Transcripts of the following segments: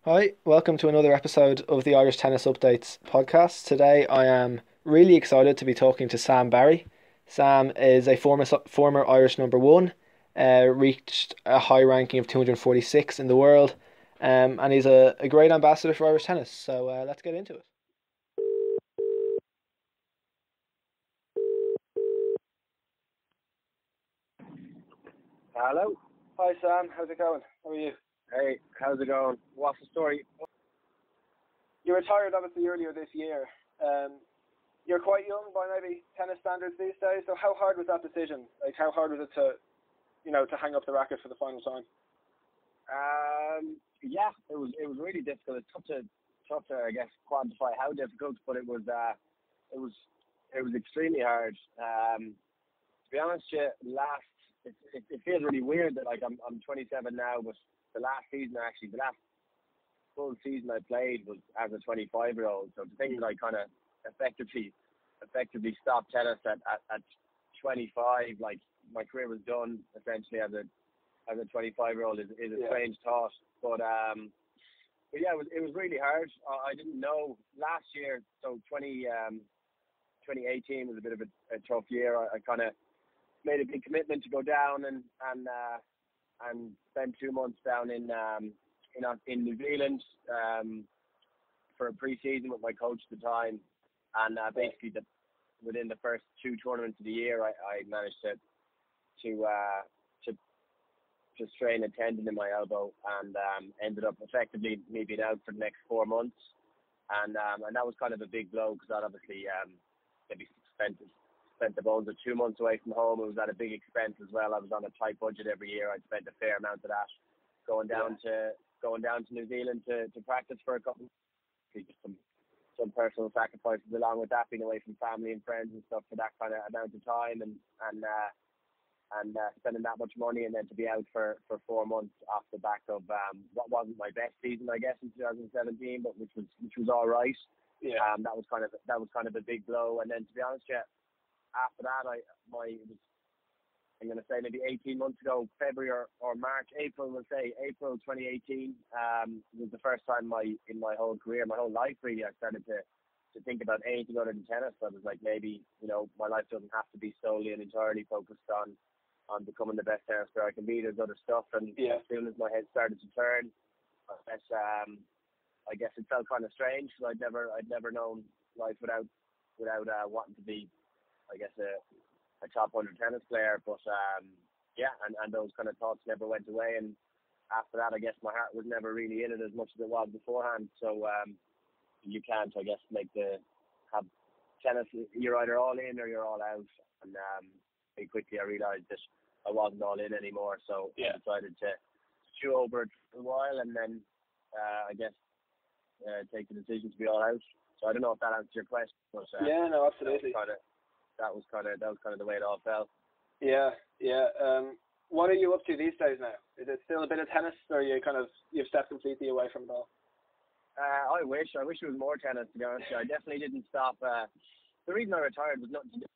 Hi, welcome to another episode of the Irish Tennis Updates podcast. Today I am really excited to be talking to Sam Barry. Sam is a former Irish number one, reached a high ranking of 246 in the world, and he's a great ambassador for Irish tennis. So let's get into it. Hello. Hi Sam, how's it going? How are you? Hey, how's it going? What's the story? You retired obviously earlier this year. You're quite young by maybe tennis standards these days. So how hard was that decision? Like how hard was it to hang up the racket for the final time? Yeah, it was really difficult. It's tough to I guess quantify how difficult, but it was it was extremely hard. To be honest, yeah, it feels really weird that like I'm 27 now, but the last full season I played was as a 25-year-old. So to think that I kind of effectively stopped tennis at 25, like my career was done essentially as a 25-year-old is a strange thought. But yeah, it was really hard. I didn't know last year, so 2018 was a bit of a tough year. I kind of made a big commitment to go down and spend 2 months down in New Zealand for a pre-season with my coach at the time, and basically within the first two tournaments of the year, I managed to strain a tendon in my elbow and ended up effectively me being out for the next 4 months, and that was kind of a big blow because that obviously maybe spent the bones of 2 months away from home. It was at a big expense as well. I was on a tight budget every year. I'd spent a fair amount of that going down to New Zealand to practice for a couple. Just some personal sacrifices along with that, being away from family and friends and stuff for that kind of amount of time, and spending that much money, and then to be out for 4 months off the back of what wasn't my best season, I guess, in 2017, but which was all right. Yeah. That was kind of a big blow. And then to be honest, yeah, after that, I'm going to say maybe 18 months ago, February or March, April 2018, was the first time in my whole career, my whole life really, I started to think about anything other than tennis. I was like, maybe, my life doesn't have to be solely and entirely focused on becoming the best tennis player I can be. There's other stuff. And Yeah. as soon as my head started to turn, I guess it felt kind of strange because I'd never known life without wanting to be, I guess, a top 100 tennis player. But yeah, and those kind of thoughts never went away. And after that, I guess my heart was never really in it as much as it was beforehand. So you can't, I guess, have tennis. You're either all in or you're all out. And very quickly I realised that I wasn't all in anymore. So Yeah. I decided to chew over it for a while, and then I guess take the decision to be all out. So I don't know if that answers your question, but Yeah, no, absolutely. that was kind of the way it all felt. Yeah, yeah. What are you up to these days now? Is it still a bit of tennis, or you've stepped completely away from it all? I wish it was more tennis, to be honest. I definitely didn't stop. The reason I retired was not to do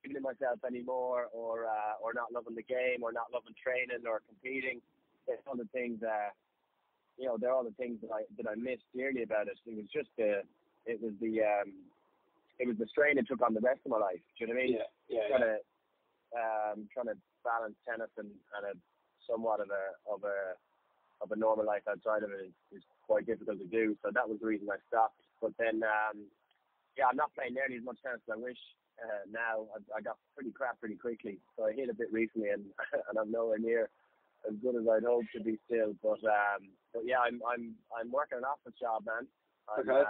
giving it myself anymore, or not loving the game, or not loving training or competing. They're all the things. They're all the things that I missed dearly about it. It was just it was the strain it took on the rest of my life. Do you know what I mean? Yeah, yeah, Trying to balance tennis and a somewhat of a normal life outside of it is quite difficult to do. So that was the reason I stopped. But then, yeah, I'm not playing nearly as much tennis as I wish now. I got pretty crap pretty quickly, so I hit a bit recently, and and I'm nowhere near as good as I'd hoped to be still. But yeah, I'm working an office job, man. Okay.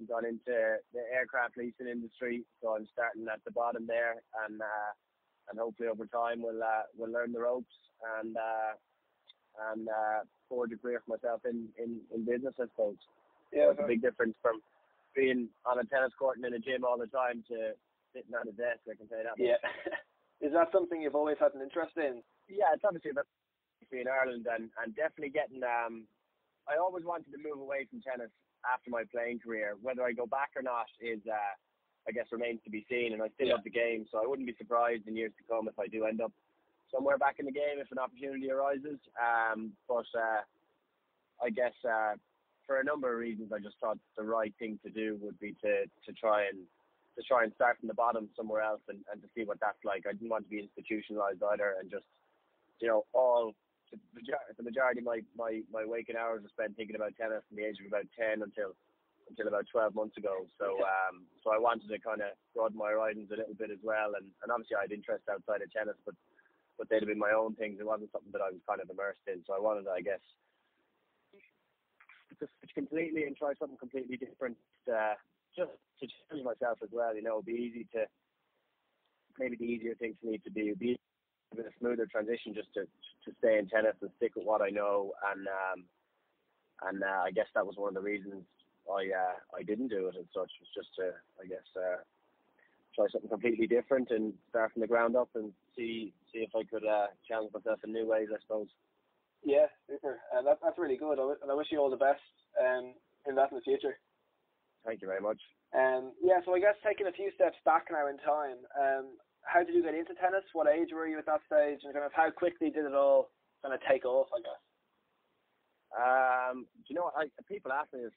I've gone into the aircraft leasing industry, so I'm starting at the bottom there, and hopefully over time we'll learn the ropes and forge a career for myself in business, I suppose. Yeah. It's a big difference from being on a tennis court and in a gym all the time to sitting on a desk, I can say that much. Yeah. Is that something you've always had an interest in? Yeah, it's obviously about in Ireland, and definitely getting. I always wanted to move away from tennis after my playing career. Whether I go back or not is, I guess, remains to be seen. And I still love the game, so I wouldn't be surprised in years to come if I do end up somewhere back in the game if an opportunity arises. But I guess for a number of reasons, I just thought the right thing to do would be to try and start from the bottom somewhere else and to see what that's like. I didn't want to be institutionalized either, and just the majority of my waking hours are spent thinking about tennis from the age of about 10 until about 12 months ago. So I wanted to kind of broaden my horizons a little bit as well, and obviously I had interest outside of tennis, but they'd have been my own things. It wasn't something that I was kind of immersed in. So I wanted to, I guess, to switch completely and try something completely different, just to challenge myself as well. It'd be easy to, maybe the easier thing for me to do, be a bit of a smoother transition, just to stay in tennis and stick with what I know. And I guess that was one of the reasons I didn't do it and such, was just to, I guess, try something completely different and start from the ground up and see if I could challenge myself in new ways, I suppose. Yeah, super. That's really good. And I wish you all the best in that in the future. Thank you very much. So I guess taking a few steps back now in time, how did you get into tennis? What age were you at that stage? And kind of how quickly did it all kind of take off, I guess? People ask me this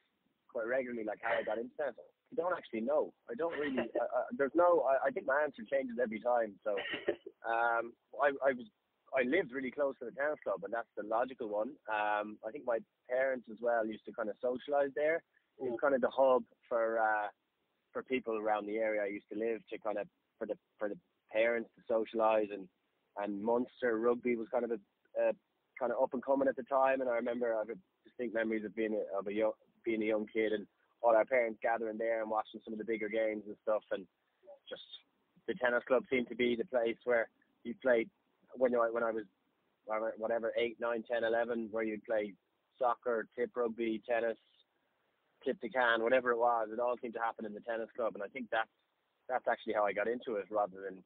quite regularly, like how I got into tennis. I don't actually know. I don't really. I think my answer changes every time. So, I lived really close to the tennis club, and that's the logical one. I think my parents as well used to kind of socialise there. It was kind of the hub for people around the area I used to live, to kind of for the parents to socialise, and Munster rugby was kind of a kind of up and coming at the time. And I remember I have distinct memories of being a young kid, and all our parents gathering there and watching some of the bigger games and stuff. And just the tennis club seemed to be the place where you played when I was whatever 8, 9, 10, 11, where you'd play soccer, tip rugby, tennis, tip the can, whatever it was. It all seemed to happen in the tennis club, and I think that's actually how I got into it, rather than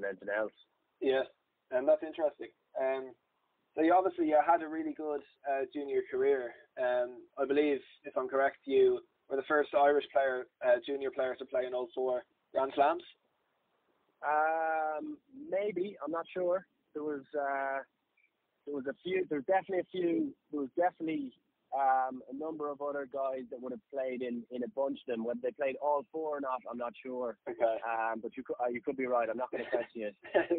anything else. Yeah, and that's interesting. So you obviously had a really good junior career. I believe, if I'm correct, you were the first Irish junior player to play in all 4 Grand Slams. Maybe, I'm not sure. There was a few. There was definitely a number of other guys that would have played in a bunch of them. Whether they played all 4 or not, I'm not sure. Okay. But you could be right. I'm not going to question it.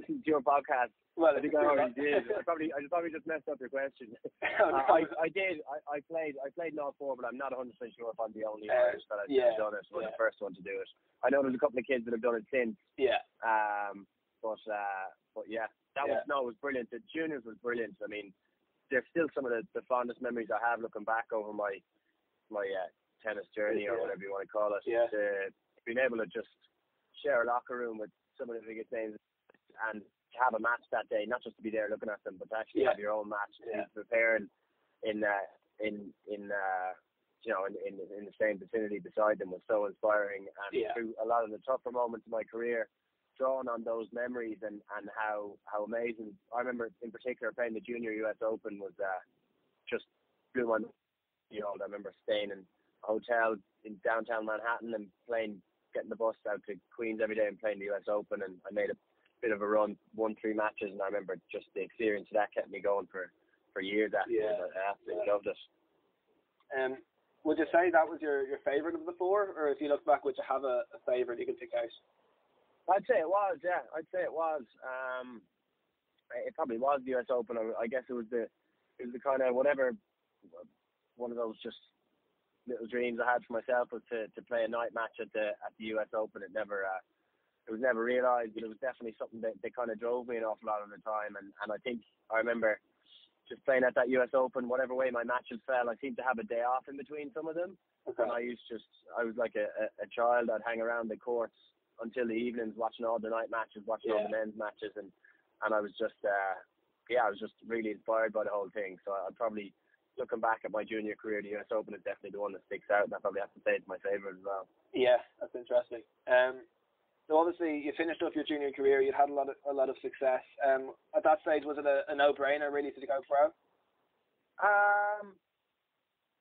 It's your podcast. Well, I think I already did. I probably just messed up your question. I did. I played in all 4, but I'm not 100% sure if I'm the only Irish that has done it. Or the first one to do it. I know there's a couple of kids that have done it since. Yeah. But yeah, it was brilliant. The juniors was brilliant. I mean, they're still some of the fondest memories I have looking back over my tennis journey, or whatever you want to call it. Yeah. Being able to just share a locker room with some of the biggest names and to have a match that day, not just to be there looking at them, but to actually have your own match, to be preparing in the same vicinity beside them, was so inspiring. And through a lot of the tougher moments of my career, drawing on those memories and how amazing. I remember in particular playing the Junior US Open was just blew my mind. I remember staying in a hotel in downtown Manhattan and getting the bus out to Queens every day and playing the US Open, and I made a bit of a run, won 3 matches, and I remember just the experience of that kept me going for years afterwards. I absolutely loved it. Would you say that was your favourite of the 4, or if you look back, would you have a favourite you could pick out? I'd say it was, yeah. I'd say it was. It probably was the US Open. I guess it was the kind of whatever, one of those just little dreams I had for myself was to play a night match at the US Open. It was never realised, but it was definitely something that kind of drove me an awful lot of the time. And I think I remember just playing at that US Open, whatever way my matches fell, I seemed to have a day off in between some of them. Okay. And I was like a child. I'd hang around the courts until the evenings, watching all the night matches, watching all the men's matches, and I was just I was just really inspired by the whole thing. So I'd probably, looking back at my junior career, the US Open is definitely the one that sticks out, and I probably have to say it's my favourite as well. Yeah, that's interesting. So obviously you finished up your junior career, you'd had a lot of success. At that stage, was it a no-brainer really to go pro?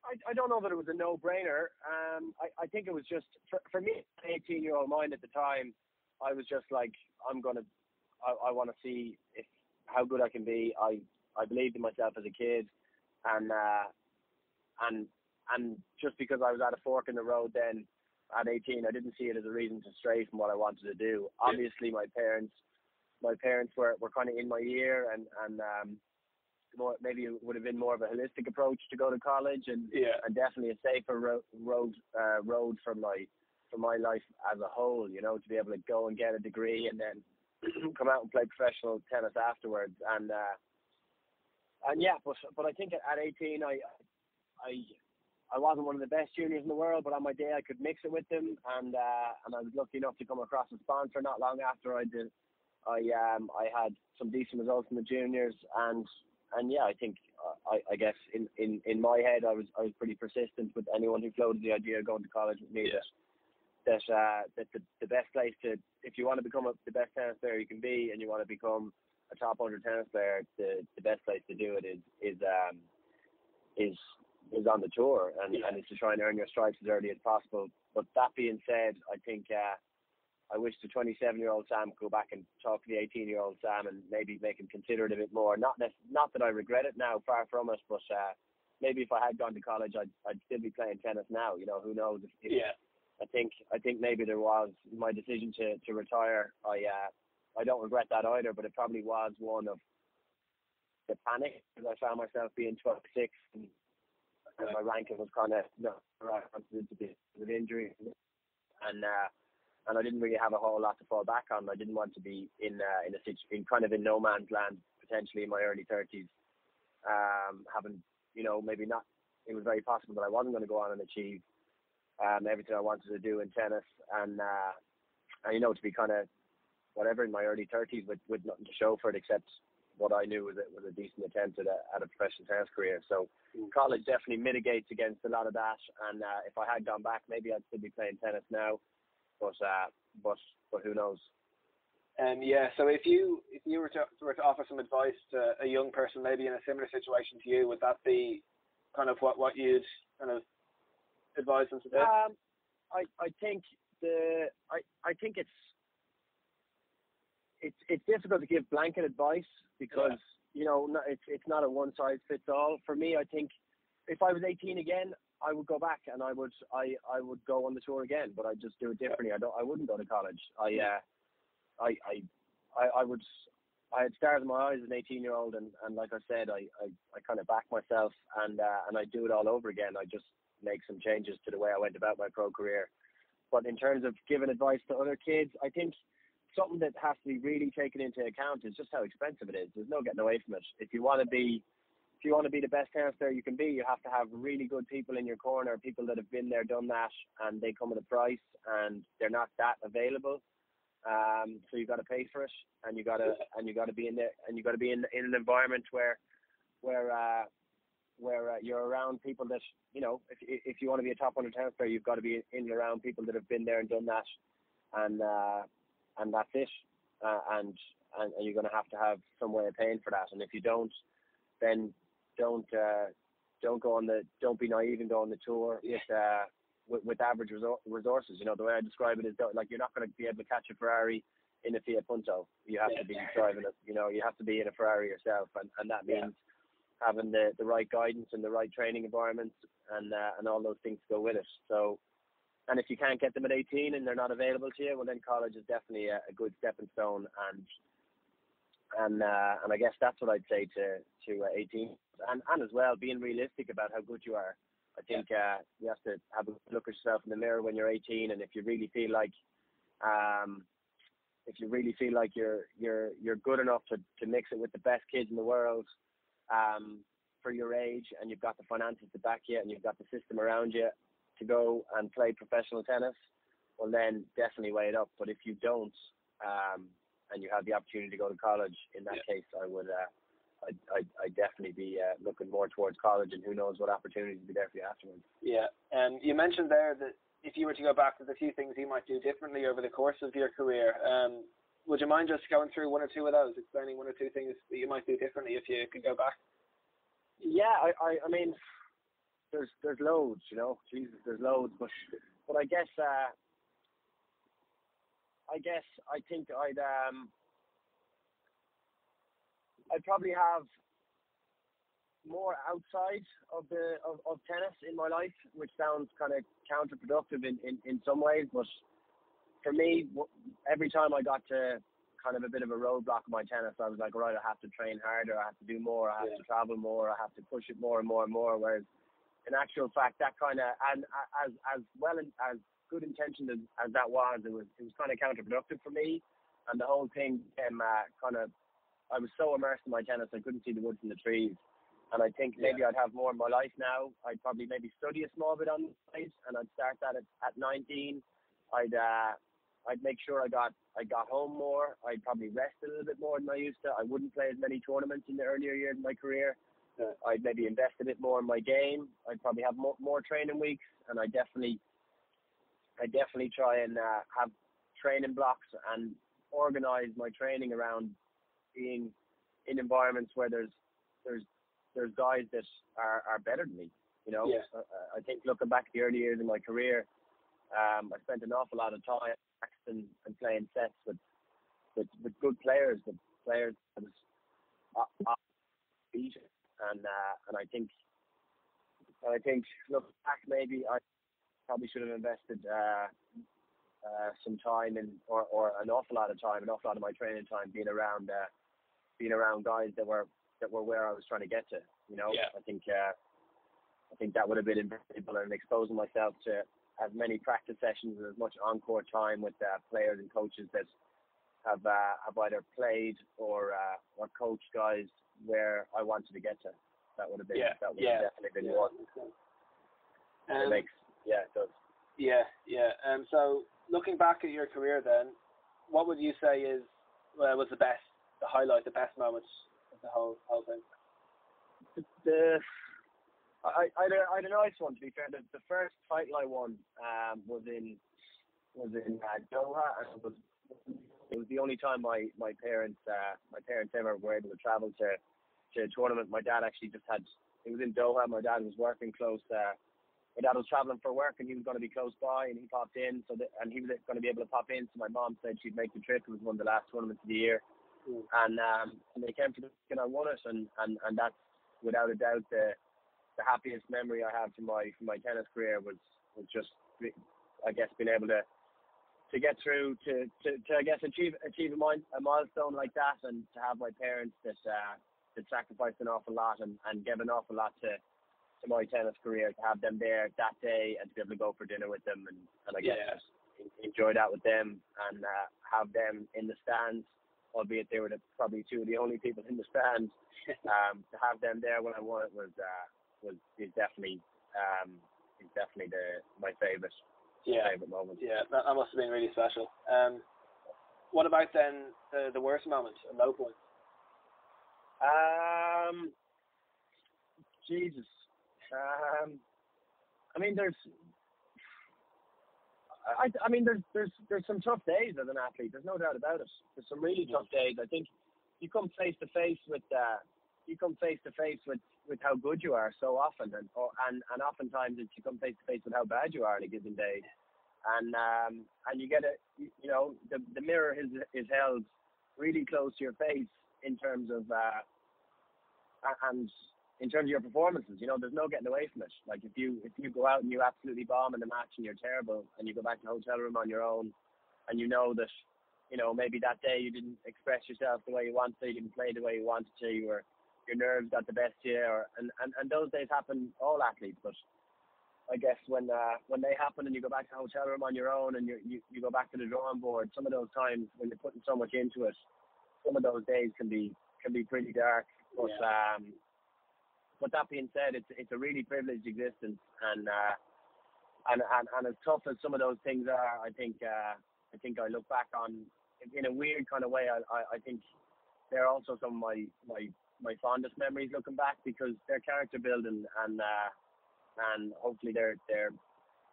I don't know that it was a no-brainer. I think it was just, for me, an 18-year-old mind at the time, I was just like, I want to see how good I can be. I believed in myself as a kid. and and just because I was at a fork in the road then at 18, I didn't see it as a reason to stray from what I wanted to do. Obviously, my parents were kind of in my ear, and maybe it would have been more of a holistic approach to go to college, and definitely a safer road for my life as a whole. You know, to be able to go and get a degree and then come out and play professional tennis afterwards. And yeah, but I think at 18, I wasn't one of the best juniors in the world, but on my day I could mix it with them, and I was lucky enough to come across a sponsor not long after I did. I had some decent results in the juniors, and yeah, I think I guess in my head I was pretty persistent with anyone who floated the idea of going to college with me. That the best place to, if you want to become the best tennis player you can be, and you want to become a top 100 tennis player, the best place to do it is on the tour, and it's to try and earn your stripes as early as possible. But that being said, I think I wish the 27-year-old Sam could go back and talk to the 18-year-old Sam and maybe make him consider it a bit more. Not that I regret it now, far from it, but maybe if I had gone to college, I'd still be playing tennis now. You know, who knows? I think maybe there was my decision to retire. I don't regret that either, but it probably was one of the panic, because I found myself being 12-6 and my ranking was kind of with injury, and I didn't really have a whole lot to fall back on. I didn't want to be in kind of in no man's land, potentially in my early 30s, having, you know, maybe not. It was very possible that I wasn't going to go on and achieve everything I wanted to do in tennis, and you know, to be kind of whatever in my early 30s with nothing to show for it except what I knew was a decent attempt at a professional tennis career. So college definitely mitigates against a lot of that, and if I had gone back, maybe I'd still be playing tennis now. But who knows? So if you were to offer some advice to a young person, maybe in a similar situation to you, would that be kind of what you'd kind of advise them to do? I think it's difficult to give blanket advice because you know, it's not a one size fits all. For me, I think if I was 18 again, I would go back and I would go on the tour again, but I'd just do it differently. I wouldn't go to college. I had stars in my eyes as an 18-year-old, and like I said, I kind of back myself, and I do it all over again. I just make some changes to the way I went about my pro career. But in terms of giving advice to other kids, I think something that has to be really taken into account is just how expensive it is. There's no getting away from it. If you want to be the best tennis player you can be, you have to have really good people in your corner, people that have been there, done that, and they come at a price, and they're not that available. So you got to pay for it, and you got to be in there, and you got to be in an environment where you're around people that, you know, if you want to be a top 100 tennis player, you've got to be in and around people that have been there and done that, and that's it. And you're going to have some way of paying for that. And if you don't, then don't be naive and go on the tour with average resources. You know, the way I describe it is, like, you're not going to be able to catch a Ferrari in a Fiat Punto. You have to be driving it. You know, you have to be in a Ferrari yourself, and that means having the right guidance and the right training environment and all those things go with it. So, and if you can't get them at 18 and they're not available to you, well, then college is definitely a good stepping stone. And I guess that's what I'd say to 18, and as well, being realistic about how good you are. I think you have to have a look at yourself in the mirror when you're 18, and if you really feel like you're good enough to mix it with the best kids in the world for your age, and you've got the finances to back you, and you've got the system around you to go and play professional tennis, well, then definitely weigh it up. But if you don't, and you have the opportunity to go to college, in that case, I would, I'd definitely be looking more towards college, and who knows what opportunities will be there for you afterwards. Yeah, and you mentioned there that if you were to go back, there's a few things you might do differently over the course of your career. Would you mind just going through one or two of those, explaining one or two things that you might do differently if you could go back? Yeah, I mean, there's loads, you know. Jesus, there's loads, but I guess I think I'd probably have more outside of tennis in my life, which sounds kind of counterproductive in some ways. But for me, every time I got to kind of a bit of a roadblock in my tennis, I was like, right, I have to train harder, I have to do more, I have to travel more, I have to push it more and more and more. Whereas in actual fact, that kind of, and as well as good intentioned as that was, it was kind of counterproductive for me. And the whole thing became kind of, I was so immersed in my tennis, I couldn't see the wood from the trees. And I think maybe I'd have more in my life now. I'd probably maybe study a small bit on the side, and I'd start that at 19. I'd make sure I got home more. I'd probably rest a little bit more than I used to. I wouldn't play as many tournaments in the earlier years of my career. I'd maybe invest a bit more in my game. I'd probably have more training weeks, and I definitely try and have training blocks and organize my training around being in environments where there's guys that are better than me. You know, I think looking back at the early years of my career, I spent an awful lot of time practicing and playing sets with good players, with players that was beat. And I think looking back, maybe I probably should have invested some time or an awful lot of my training time being around guys that were where I was trying to get to. You know, I think that would have been invaluable, and exposing myself to as many practice sessions and as much on-court time with players and coaches that have either played or coached guys where I wanted to get to. That would have been have definitely been one. It does. So looking back at your career, then, what would you say was the highlight, the best moments of the whole thing? I had a nice one, to be fair. The first title I won was in Doha, and it was the only time my parents ever were able to travel to a tournament. My dad actually it was in Doha. My dad was working close. My dad was traveling for work, and he was going to be close by, and he popped in. And he was going to be able to pop in. So my mom said she'd make the trip. It was one of the last tournaments of the year, and they came to the and I won it, and that's without a doubt the happiest memory I have from my tennis career was just, I guess, being able to get through to I guess achieve a milestone like that, and to have my parents that sacrificed an awful lot and gave an awful lot to my tennis career, to have them there that day and to be able to go for dinner with them and I guess enjoy that with them, and have them in the stands, albeit they were probably two of the only people in the stands. To have them there when I won it is definitely my favorite moment. Yeah, that must have been really special. What about then the worst moment, a low point? Jesus. I mean, there's some tough days as an athlete. There's no doubt about it. There's some really tough days. I think you come face to face with how good you are so often, and oftentimes you come face to face with how bad you are on a given day, and you get the mirror is held really close to your face in terms of your performances. You know, there's no getting away from it. Like if you go out and you absolutely bomb in the match and you're terrible, and you go back to the hotel room on your own, and you know that, you know, maybe that day you didn't express yourself the way you wanted to, you didn't play the way you wanted to, your nerves got the best of you, and those days happen all athletes. But I guess when they happen and you go back to the hotel room on your own and you go back to the drawing board, some of those times when you're putting so much into it, some of those days can be pretty dark. But that being said, it's a really privileged existence, and as tough as some of those things are, I think I look back on in a weird kind of way. I think they're also some of my fondest memories looking back, because they're character building, and hopefully they're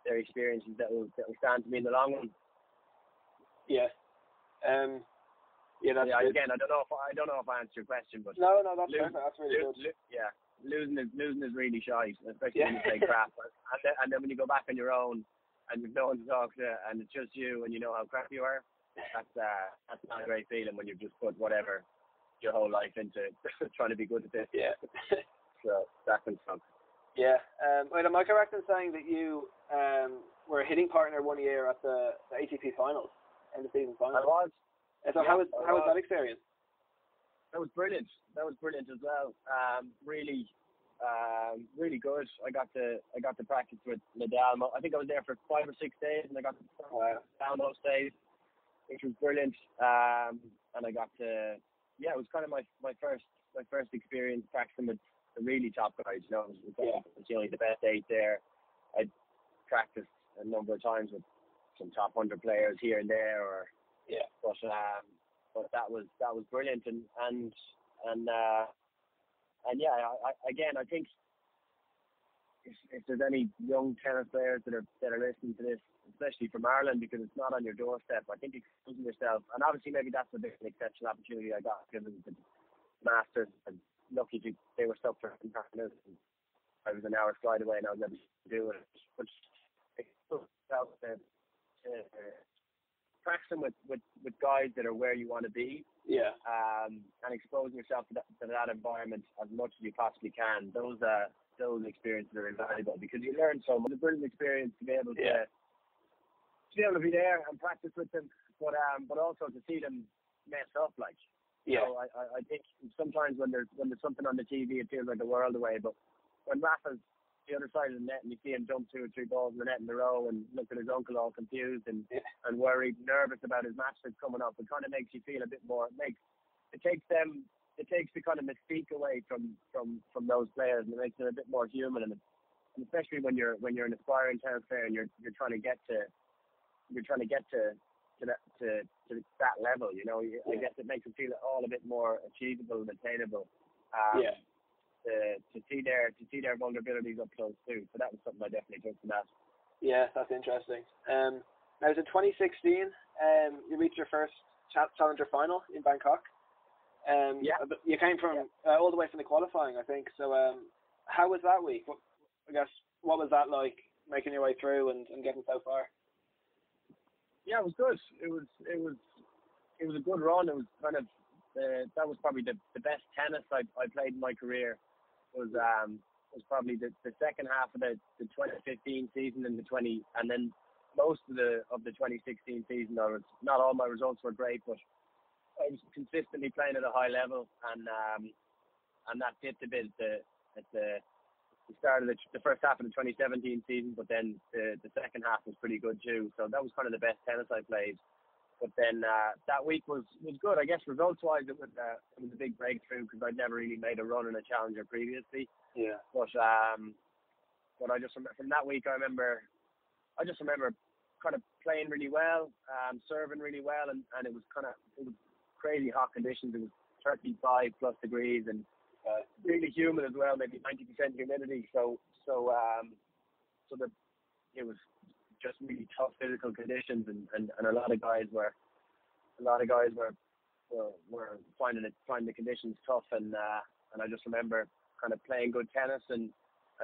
experiences that will stand to me in the long run. Again, I don't know if I answered your question, but no, that's perfect. That's really good. Losing is really shy, especially when you play crap, and then when you go back on your own and you've no one to talk to, and it's just you, and you know how crap you are. That's not a great feeling when you've just put whatever your whole life into trying to be good at this. So that can fun. Yeah. Wait, am I correct in saying that you were a hitting partner one year at the ATP finals, end of season finals? I was. So how was that experience? That was brilliant. That was brilliant as well. Really good. I got to practice with Nadal. I think I was there for 5 or 6 days, and I got to down those days, which was brilliant. And I got to, it was kind of my first experience practicing with the really top guys. You know, it was only the best 8 there. I practiced a number of times with some top 100 players here and there, but that was brilliant, and I think if there's any young tennis players that are listening to this, especially from Ireland, because it's not on your doorstep, I think exposing yourself, and obviously maybe that's a bit of an exceptional opportunity I got because of the Masters, and lucky they were stuck for partners, and I was an hour's flight away and I was able to do it, which practicing with guys that are where you want to be, and exposing yourself to that environment as much as you possibly can. Those experiences are invaluable because you learn so much. It's a brilliant experience to be able to be there and practice with them, but also to see them mess up. So I think sometimes when there's something on the TV, it feels like the world away. But when Rafa's the other side of the net and you see him jump 2 or 3 balls in the net in a row and look at his uncle all confused and worried, nervous about his match that's coming up, it kind of makes you feel a bit more. It takes the kind of mystique away from those players, and it makes them a bit more human. And especially when you're an aspiring tennis player and you're trying to get to that level, you know. I guess it makes it feel all a bit more achievable and attainable. To see their vulnerabilities up close too. So that was something I definitely took from that. Yeah, that's interesting. Now, it was in 2016. You reached your first Challenger final in Bangkok. You came from all the way from the qualifying, I think. So, how was that week? What was that like, making your way through and getting so far? Yeah, it was good. It was a good run. It was kind of that was probably the best tennis I played in my career. Was probably the second half of the 2015 season and then most of the 2016 season. Not all my results were great, but I was consistently playing at a high level, and that dipped a bit at the start of the first half of the 2017 season, but then the second half was pretty good too. So that was kind of the best tennis I played. But then that week was good. I guess results-wise, it was a big breakthrough because I'd never really made a run in a challenger previously. Yeah. But I just remember from that week, I just remember kind of playing really well, serving really well, and it was crazy hot conditions. It was 35 plus degrees and really humid as well, maybe 90% humidity. So it was just really tough physical conditions, and a lot of guys were finding the conditions tough, and I just remember kind of playing good tennis and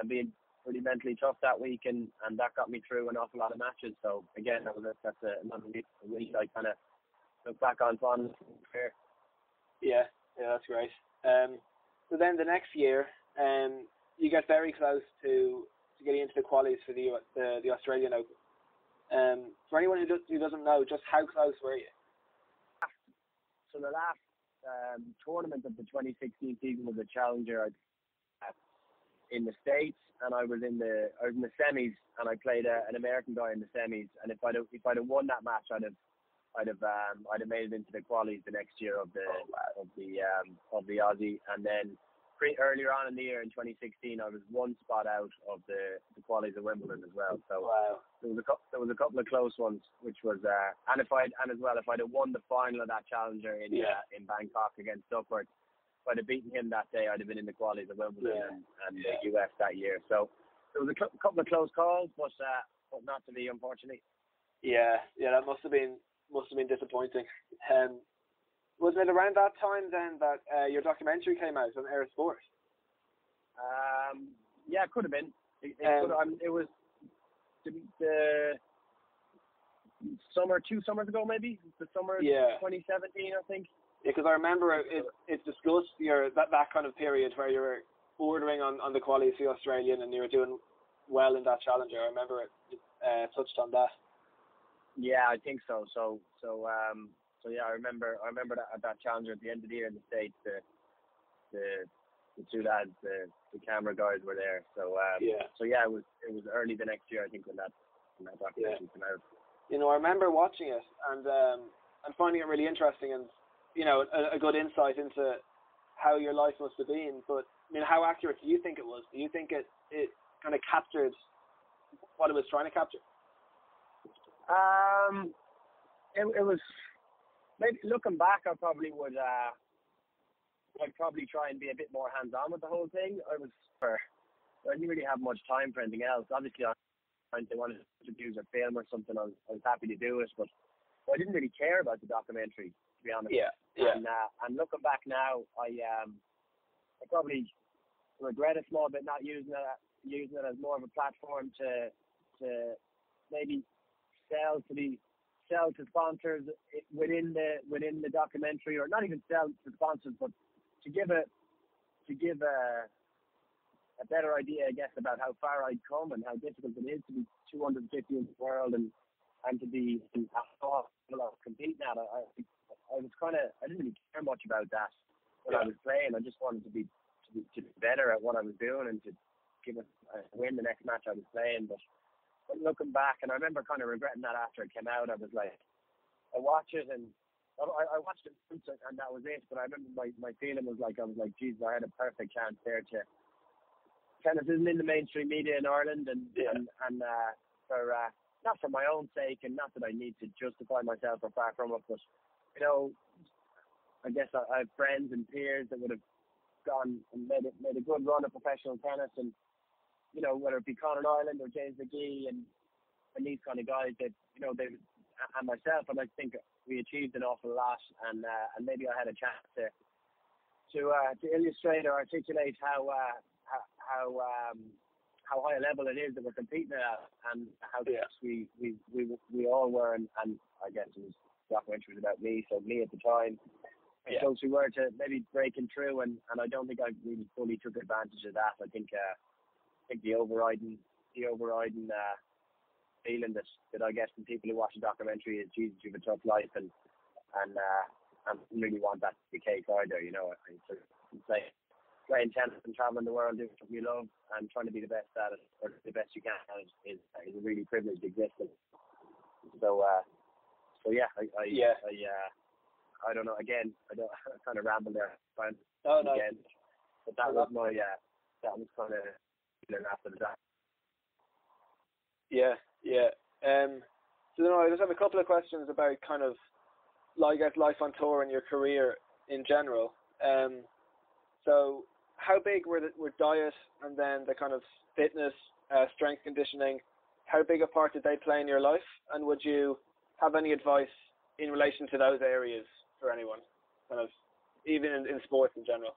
being pretty mentally tough that week, and that got me through an awful lot of matches. So again, that's another week I kind of look back on fond. Yeah, that's great. So then the next year, you get very close to getting into the qualies for the Australian Open. For anyone who doesn't know, just how close were you? So the last tournament of the 2016 season was a challenger in the States, and I was in the semis, and I played an American guy in the semis. And if I'd have won that match, I'd have made it into the qualies the next year of the Aussie, and then earlier on in the year in 2016, I was one spot out of the qualies of Wimbledon as well. So there was a couple of close ones, which was and if I'd have won the final of that challenger in Bangkok against Duckworth, if I'd have beaten him that day, I'd have been in the qualies of Wimbledon and the US that year. So there was a couple of close calls, but not to be, unfortunately. Yeah, that must have been disappointing. Wasn't it around that time then that your documentary came out on Air Sport? Yeah, it could have been. It was the summer, 2 summers ago, maybe the summer of 2017, I think. Yeah, because I remember it's discussed that kind of period where you were bordering on the quality of the Australian, and you were doing well in that challenger. I remember it touched on that. Yeah, I think so. So yeah, I remember that challenger at the end of the year in the States. The two lads, the camera guys were there. So So yeah, it was early the next year, I think, when that documentary came out. You know, I remember watching it and finding it really interesting, and you know, a good insight into how your life must have been. But I mean, how accurate do you think it was? Do you think it kind of captured what it was trying to capture? It was, maybe looking back, I probably would. I'd probably try and be a bit more hands-on with the whole thing. I didn't really have much time for anything else. Obviously, if they wanted to use a film or something, I was happy to do it, but I didn't really care about the documentary, to be honest. Yeah. And looking back now, I probably regret a small bit not using it as more of a platform to maybe sell to sponsors within the documentary, or not even sell to sponsors, but to give a better idea, I guess, about how far I'd come and how difficult it is to be 250 in the world and to be competing at. I didn't really care much about that when I was playing. I just wanted to be better at what I was doing and to win the next match I was playing. But looking back, and I remember kind of regretting that after it came out. I was like, I watched it and I watched it and that was it. But I remember my feeling was like, Jesus, I had a perfect chance there to. Tennis isn't in the mainstream media in Ireland, and for not for my own sake, and not that I need to justify myself or far from it, but you know, I guess I have friends and peers that would have gone and made a good run of professional tennis, and you know, whether it be Conor Ireland or James McGee and these kind of guys that, you know, they and myself, and I think we achieved an awful lot, and maybe I had a chance to illustrate or articulate how high a level it is that we're competing at, and how we all were, and I guess it was documentary was about me, so me at the time. So we were to maybe breaking through, and I don't think I really fully took advantage of that. I think the overriding feeling that I guess from people who watch the documentary is, Jesus, you have a tough life, and I didn't really want that to be the case either. You know, I playing tennis and traveling the world, doing something you love and trying to be the best at it, or the best you can at it, is a really privileged existence. So yeah, I don't know. Again, I kind of rambled there. Again, but that was my that was kind of feeling after that. Yeah. So then I just have a couple of questions about kind of life on tour and your career in general. So how big were diet and then the kind of fitness, strength conditioning, how big a part did they play in your life? And would you have any advice in relation to those areas for anyone, kind of even in sports in general?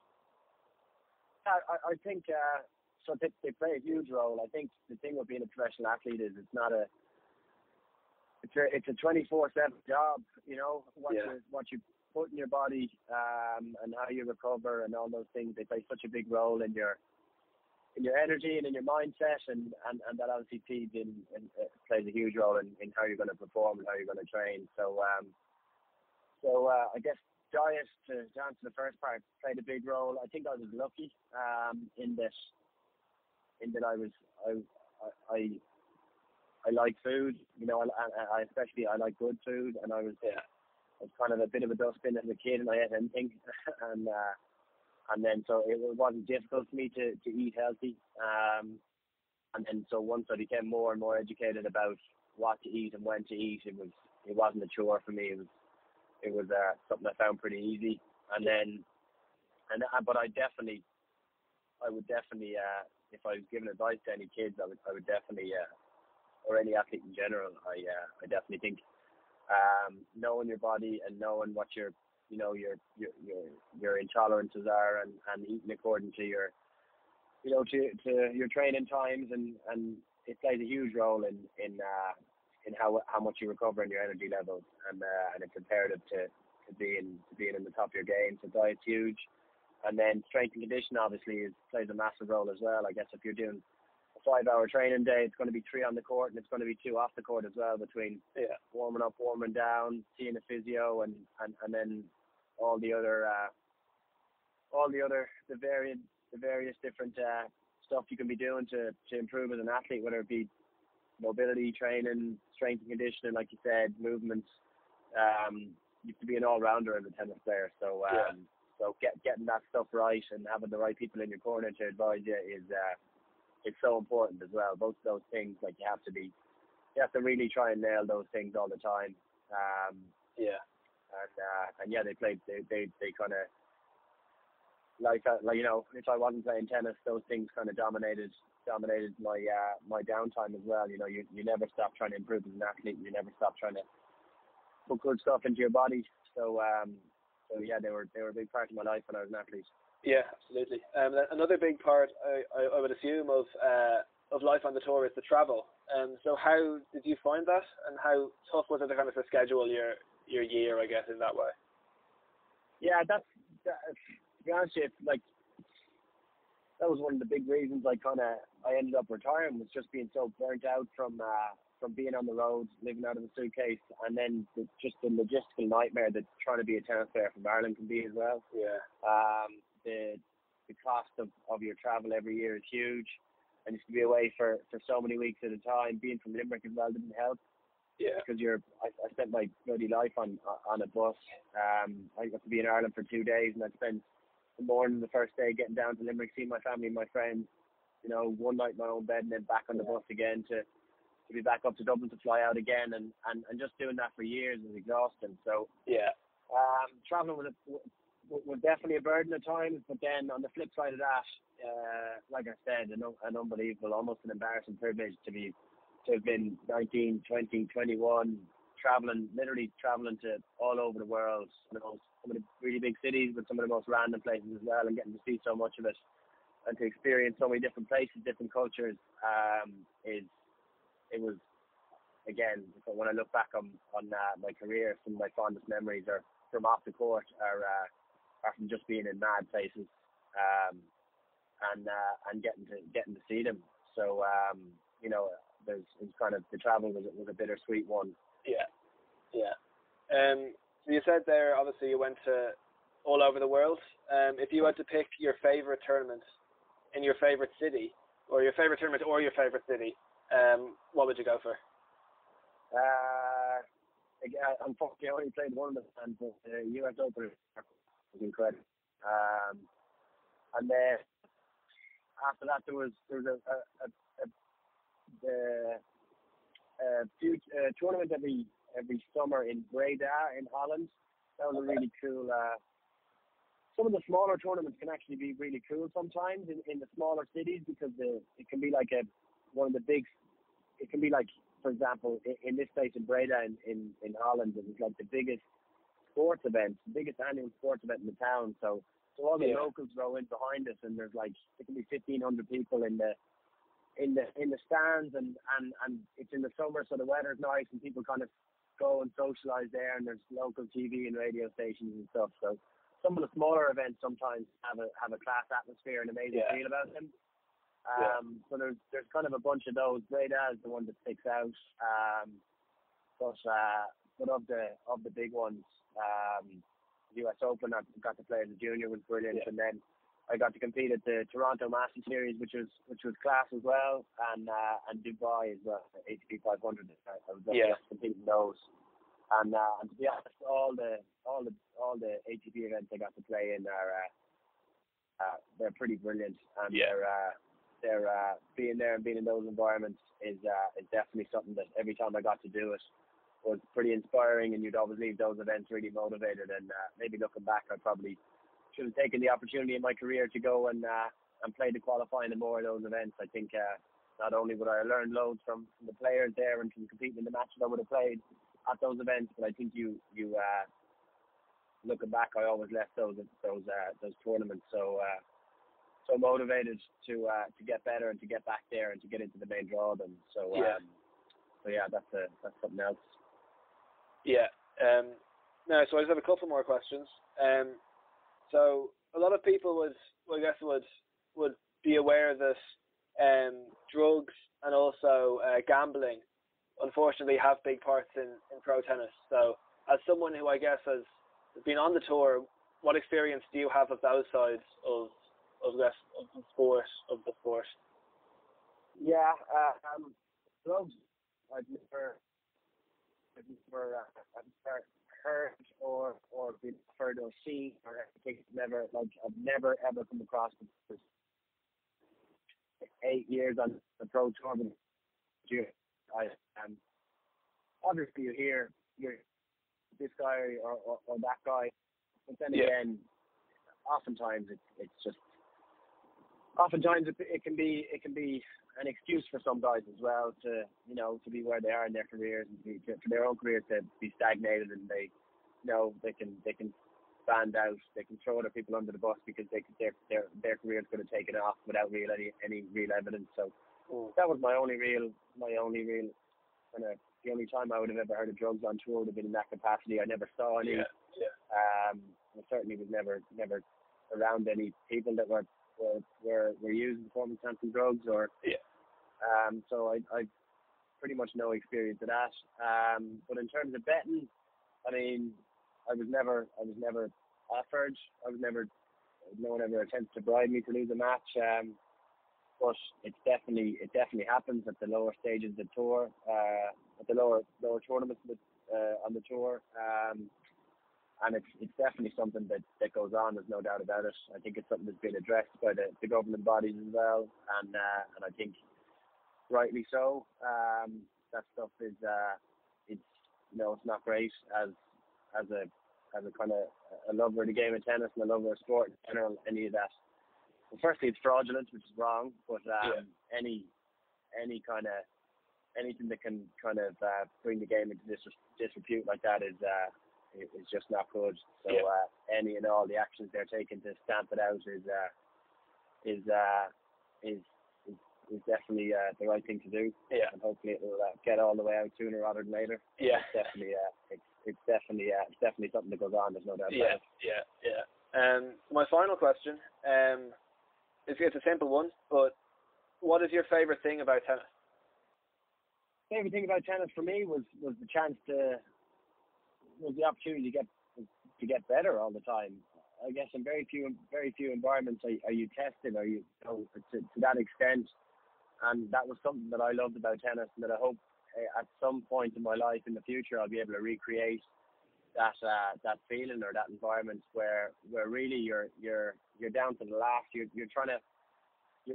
I think so. They play a huge role. I think the thing with being a professional athlete is it's a 24/7 job. You know, what you put in your body and how you recover and all those things. They play such a big role in your energy and in your mindset, and that obviously feeds in and plays a huge role in how you're going to perform and how you're going to train. So I guess diet, to answer the first part, played a big role. I think I was lucky in that I like food. You know, I especially like good food, and I was kind of a bit of a dustbin as a kid, and I ate anything, and then so it wasn't difficult for me to eat healthy. And then so once I became more and more educated about what to eat and when to eat, it wasn't a chore for me. It was something I found pretty easy. And then but I would definitely if I was giving advice to any kids, I would definitely or any athlete in general, I definitely think knowing your body and knowing what your intolerances are, and eating according to your to your training times, and it plays a huge role in how much you recover in your energy levels, and it's imperative to being in the top of your game. So diet's huge. And then strength and conditioning obviously plays a massive role as well. I guess if you're doing a 5-hour training day, it's going to be 3 on the court and it's going to be 2 off the court as well, between warming up, warming down, seeing a physio, and then all the various different stuff you can be doing to improve as an athlete, whether it be mobility training, strength and conditioning, like you said, movements. You have to be an all-rounder as a tennis player. So getting that stuff right and having the right people in your corner to advise you is so important as well. Both of those things, like you have to really try and nail those things all the time. They kind of like if I wasn't playing tennis, those things kind of dominated my downtime as well. You never stop trying to improve as an athlete. You never stop trying to put good stuff into your body. So they were a big part of my life when I was an athlete. Yeah, absolutely. Another big part, I would assume, of life on the tour is the travel. So how did you find that, and how tough was it to kind of schedule your year, I guess, in that way? Yeah, to be honest with you, like, that was one of the big reasons I ended up retiring, was just being so burnt out from being on the road, living out of a suitcase, and then just the logistical nightmare that trying to be a tennis player from Ireland can be as well. Yeah. The cost of your travel every year is huge, and you have to be away for so many weeks at a time. Being from Limerick as well didn't help. Yeah. Because I spent my bloody life on a bus. I got to be in Ireland for 2 days, and I spent the morning, the first day, getting down to Limerick, seeing my family and my friends. One night in my own bed, and then back on the bus again to be back up to Dublin to fly out again, and just doing that for years was exhausting. So traveling was definitely a burden at times, but then on the flip side of that, like I said, an unbelievable, almost an embarrassing privilege to have been 19, 20, 21, literally traveling to all over the world, some of the really big cities, but some of the most random places as well, and getting to see so much of it and to experience so many different places, different cultures. It was, again, when I look back on my career, some of my fondest memories are from off the court, are from just being in mad places, and getting to see them. So it's kind of, the travel was a bittersweet one. Yeah. So you said there, obviously, you went to all over the world. If you had to pick your favorite tournament in your favorite city, or your favorite tournament or your favorite city, what would you go for? Unfortunately, I only played one of them, but the US Open was incredible. And then after that, there was a few tournament every summer in Breda in Holland. That was a really cool. Some of the smaller tournaments can actually be really cool sometimes in the smaller cities, because it can be like one of the big. It can be like, for example, in this place in Breda in Holland, it was like the biggest sports event, the biggest annual sports event in the town. So all the locals row in behind us, and there's like, it can be 1,500 people in the stands, and it's in the summer, so the weather's nice, and people kind of go and socialise there, and there's local TV and radio stations and stuff. So some of the smaller events sometimes have a class atmosphere and amazing feel about them. So there's kind of a bunch of those. Breda is the one that sticks out. But of the big ones, US Open, I got to play as a junior, was brilliant, and then I got to compete at the Toronto Master Series, which was class as well, and Dubai as well, ATP 500. I was lucky to compete in those. And to be honest, all the ATP events I got to play in are they're pretty brilliant, and they're being there and being in those environments is definitely something that every time I got to do it was pretty inspiring, and you'd always leave those events really motivated. And maybe looking back, I probably should have taken the opportunity in my career to go and play the qualifying in more of those events. I think not only would I learn loads from the players there and from competing in the matches I would have played at those events, but I think you looking back, I always left those tournaments so motivated to get better and to get back there and to get into the main draw of them. So that's something else. No, so I just have a couple more questions. So a lot of people would be aware that drugs and also gambling, unfortunately, have big parts in pro tennis. So, as someone who I guess has been on the tour, what experience do you have of those sides of the sport? Yeah, drugs. I've never heard or been offered or seen or anything. I've never ever come across it. 8 years on the pro tour, but I obviously you're this guy or that guy, but then again, oftentimes it can be an excuse for some guys as well to be where they are in their careers and for their own careers to be stagnated, and they can stand out, they can throw other people under the bus because their careers could have taken off without any real evidence. So that was my only real kind of the only time I would have ever heard of drugs on tour would have been in that capacity. I never saw any. I certainly was never around any people that were using performance enhancing drugs or. So I pretty much no experience of that. But in terms of betting, I mean, I was never offered. No one ever attempted to bribe me to lose a match. But it definitely happens at the lower stages of the tour, at the lower tournaments on the tour. And it's definitely something that goes on. There's no doubt about it. I think it's something that's been addressed by the governing bodies as well, and I think rightly so. That stuff is it's not great as a kind of a lover of the game of tennis and a lover of sport in general. Any of that. Well, firstly, it's fraudulent, which is wrong. But any kind of anything that can kind of bring the game into disrepute like that is just not good. So any and all the actions they're taking to stamp it out is definitely the right thing to do. Yeah. And hopefully it will get all the way out sooner rather than later. Yeah. It's definitely something that goes on. There's no doubt about it. Yeah. My final question, it's a simple one, but what is your favourite thing about tennis? Favorite thing about tennis for me was the chance was the opportunity to get better all the time. I guess in very few environments are you tested, or to that extent, and that was something that I loved about tennis, and that I hope at some point in my life in the future I'll be able to recreate that feeling or that environment where really you're down to the last.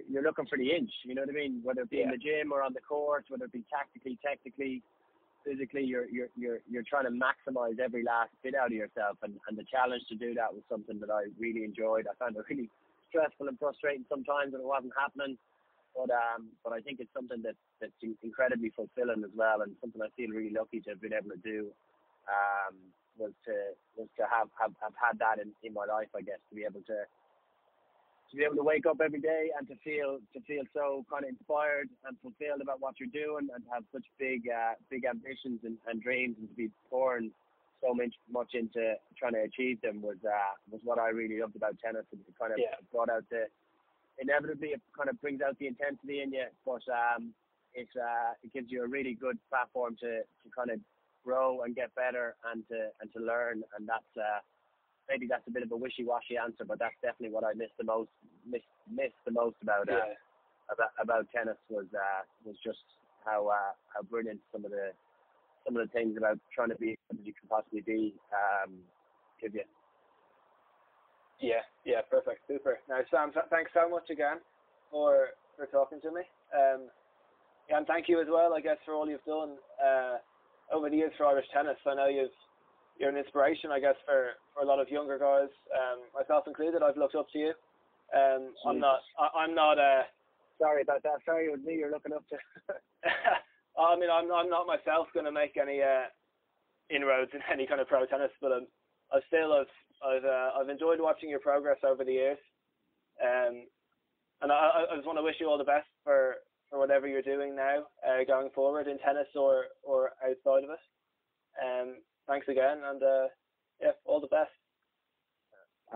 You're looking for the inch. You know what I mean? Whether it be in the gym or on the court, whether it be tactically, technically, physically, you're trying to maximize every last bit out of yourself, and the challenge to do that was something that I really enjoyed. I found it really stressful and frustrating sometimes when it wasn't happening, but I think it's something that's incredibly fulfilling as well, and something I feel really lucky to have been able to do. Was to have had that in my life, I guess, to be able to wake up every day and to feel so kind of inspired and fulfilled about what you're doing, and have such big ambitions and dreams, and to be pouring so much into trying to achieve them was what I really loved about tennis. And it kind of brought out inevitably it kind of brings out the intensity in you, but it gives you a really good platform to kind of grow and get better and to learn, and that's maybe that's a bit of a wishy-washy answer, but that's definitely what I missed the most about tennis was just how brilliant some of the things about trying to be as you can possibly be give you. Yeah, perfect, super. Now, Sam, thanks so much again for talking to me, and thank you as well, I guess, for all you've done over the years for Irish tennis. I know you're an inspiration, I guess, for a lot of younger guys, myself included. I've looked up to you. I'm not. Sorry about that. Sorry, it was me you're looking up to. I mean, I'm not myself going to make any inroads in any kind of pro tennis, but I've enjoyed watching your progress over the years, and I just want to wish you all the best for whatever you're doing now, going forward in tennis or outside of it. Thanks again, and all the best.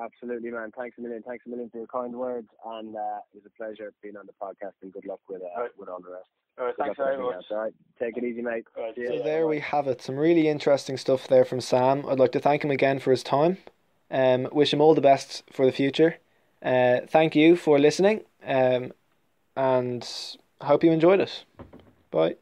Absolutely, man. Thanks a million. Thanks a million for your kind words, and it was a pleasure being on the podcast. And good luck with all the rest. All right, thanks very much. All right, take it easy, mate. All right, So there we have it. Some really interesting stuff there from Sam. I'd like to thank him again for his time. Wish him all the best for the future. Thank you for listening. And I hope you enjoyed it. Bye.